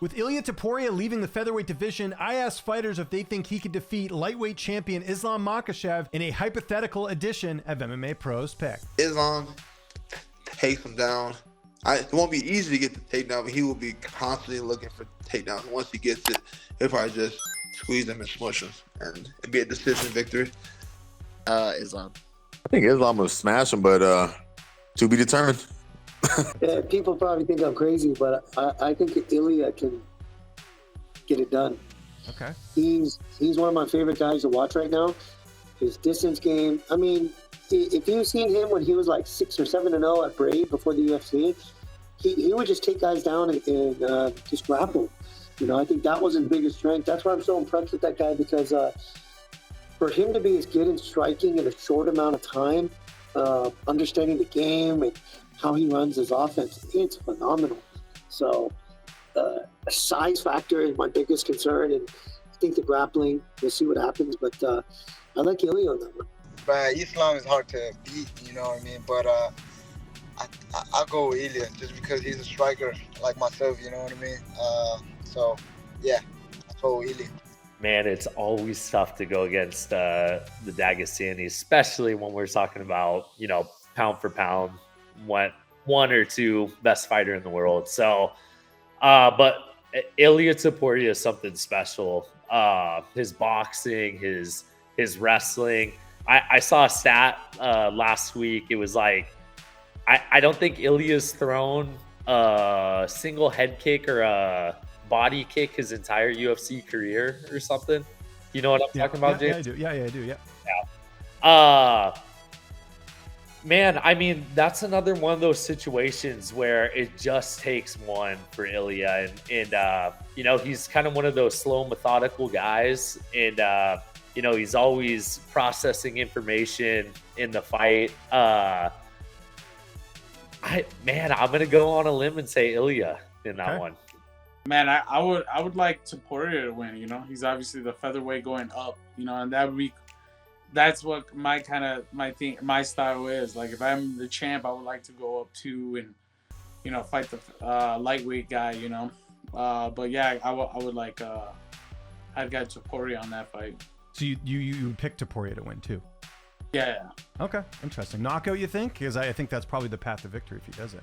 With Ilia Topuria leaving the featherweight division, I asked fighters if they think he could defeat lightweight champion Islam Makhachev in a hypothetical edition of MMA Pros Pick. Islam takes him down. It won't be easy to get the takedown, but he will be constantly looking for takedowns. Once he gets it, he'll probably just squeeze him and smush him, and it'll be a decision victory. Islam. I think Islam will smash him, but to be determined. Yeah, people probably think I'm crazy, but I think Ilia can get it done. Okay. He's one of my favorite guys to watch right now. His distance game. I mean, if you've seen him when he was like 6 or 7-0 at Brave before the UFC, he would just take guys down and just grapple. You know, I think that was his biggest strength. That's why I'm so impressed with that guy, because for him to be as good in striking in a short amount of time, understanding the game and how he runs his offense, it's phenomenal. So a size factor is my biggest concern, and I think the grappling, we'll see what happens, but I like Ilia on that one. Man, Islam is hard to beat, you know what I mean? But I'll go with Ilia just because he's a striker like myself, you know what I mean? So, yeah, I'll go with Ilia. Man, it's always tough to go against the Dagestani, especially when we're talking about, you know, pound for pound, one or two best fighter in the world. So, but Ilia Topuria is something special. His boxing, his wrestling. I saw a stat last week. It was like, I don't think Ilia's thrown a single head kick or a body kick his entire UFC career or something. You know what I'm talking about, James? Yeah, I do. Man, I mean, that's another one of those situations where it just takes one for Ilia. And you know, he's kind of one of those slow, methodical guys. And, you know, he's always processing information in the fight. I'm going to go on a limb and say Ilia in that one. Man, I would like Topuria to win. You know, he's obviously the featherweight going up. You know, and that's what my style is. Like, if I'm the champ, I would like to go up too and, you know, fight the lightweight guy. You know, but yeah, I would like I'd got Topuria on that fight. So you pick Topuria to win too? Yeah. Okay, interesting. Knockout, you think? Because I think that's probably the path to victory if he does it.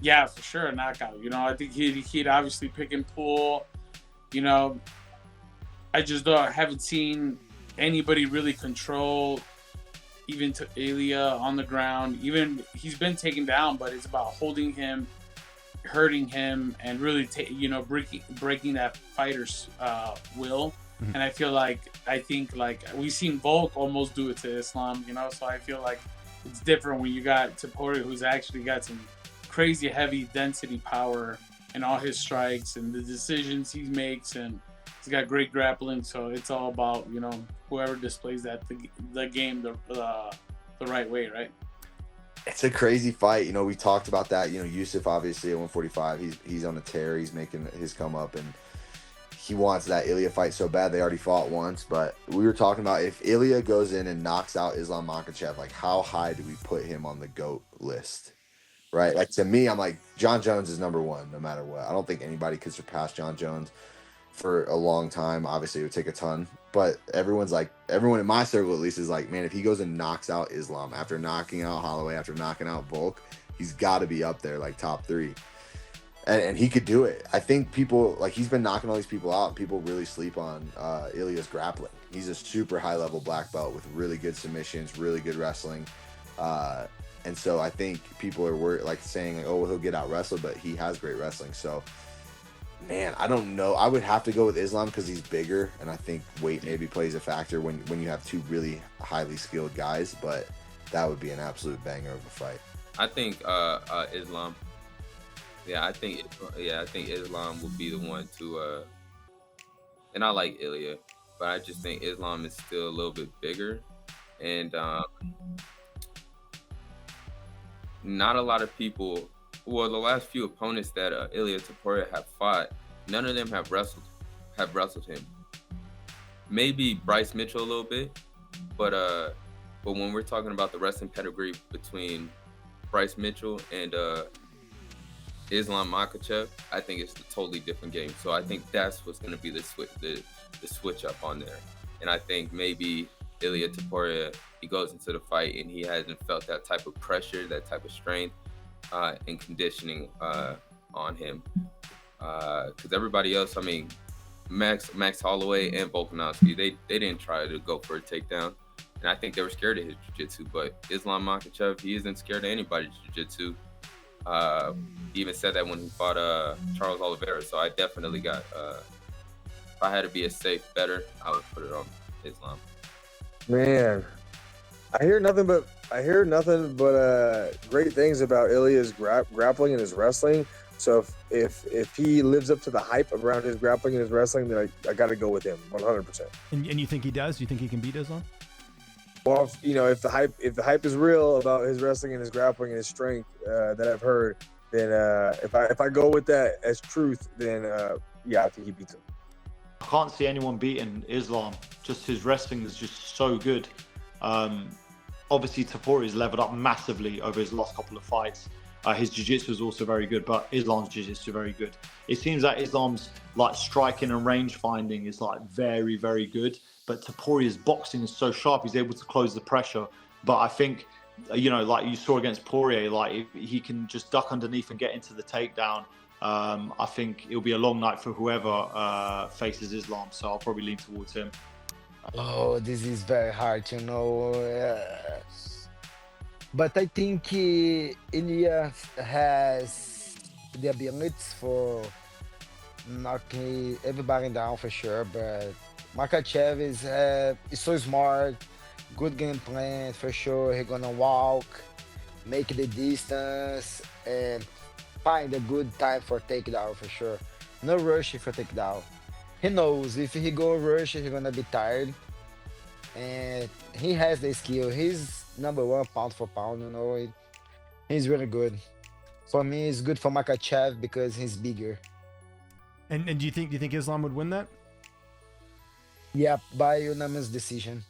Yeah, for sure, a knockout. You know, I think he'd obviously pick and pull. You know, I just haven't seen anybody really control even to Ilia on the ground. Even he's been taken down, but it's about holding him, hurting him, and really breaking that fighter's will. Mm-hmm. And I think we've seen Volk almost do it to Islam, you know, so I feel like it's different when you got Topuria, who's actually got some crazy heavy density power in all his strikes and the decisions he makes, and he's got great grappling. So it's all about, you know, whoever displays that the game the right way, right? It's a crazy fight. You know, we talked about that. You know, Yusuf obviously at 145, he's on a tear. He's making his come up, and he wants that Ilia fight so bad. They already fought once, but we were talking about if Ilia goes in and knocks out Islam Makhachev, like, how high do we put him on the GOAT list? Right? Like, to me, I'm like, John Jones is number one no matter what. I don't think anybody could surpass John Jones for a long time. Obviously, it would take a ton, but everyone in my circle at least is like, man, if he goes and knocks out Islam after knocking out Holloway, after knocking out Volk, he's got to be up there, like top 3. And he could do it. I think people, like, he's been knocking all these people out, and people really sleep on Ilia's grappling. He's a super high-level black belt with really good submissions, really good wrestling. And so I think people are worried, like, saying, like, oh, well, he'll get out-wrestled, but he has great wrestling. So, man, I don't know. I would have to go with Islam because he's bigger, and I think weight maybe plays a factor when you have two really highly skilled guys, but that would be an absolute banger of a fight. I think Islam. Yeah, I think Islam will be the one to, and I like Ilia, but I just think Islam is still a little bit bigger, and not a lot of people. Well, the last few opponents that Ilia Topuria have fought, none of them have wrestled him. Maybe Bryce Mitchell a little bit, but when we're talking about the wrestling pedigree between Bryce Mitchell and Islam Makhachev, I think it's a totally different game. So I think that's what's going to be the switch up on there. And I think maybe Ilia Topuria, he goes into the fight and he hasn't felt that type of pressure, that type of strength and conditioning on him. Because everybody else, I mean, Max Holloway and Volkanovski, they didn't try to go for a takedown. And I think they were scared of his jiu-jitsu. But Islam Makhachev, he isn't scared of anybody's jiu-jitsu. He even said that when he fought Charles Oliveira. So I definitely got, if I had to be a safe better, I would put it on Islam. Man, I hear nothing but great things about Ilia's grappling and his wrestling. So if he lives up to the hype around his grappling and his wrestling, then I got to go with him 100%. And you think he does? You think he can beat Islam? Well, if the hype is real about his wrestling and his grappling and his strength that I've heard, then if I go with that as truth, then I think he beats him. I can't see anyone beating Islam. Just his wrestling is just so good. Obviously, Topuria's leveled up massively over his last couple of fights. His jiu-jitsu is also very good, but Islam's jiu-jitsu is very good. It seems that Islam's like striking and range finding is like very, very good. But Topuria's boxing is so sharp; he's able to close the pressure. But I think, like you saw against Poirier, like if he can just duck underneath and get into the takedown. I think it'll be a long night for whoever faces Islam. So I'll probably lean towards him. Oh, this is very hard to know. But I think Ilia has the ability for knocking everybody down for sure. But Makhachev is so smart, good game plan for sure. He's gonna walk, make the distance, and find a good time for takedown for sure. No rush for takedown. He knows if he go rush, he's gonna be tired. And he has the skill. He's number one pound for pound, He's really good. For me, it's good for Makhachev because he's bigger. And do you think Islam would win that? Yeah, by unanimous decision.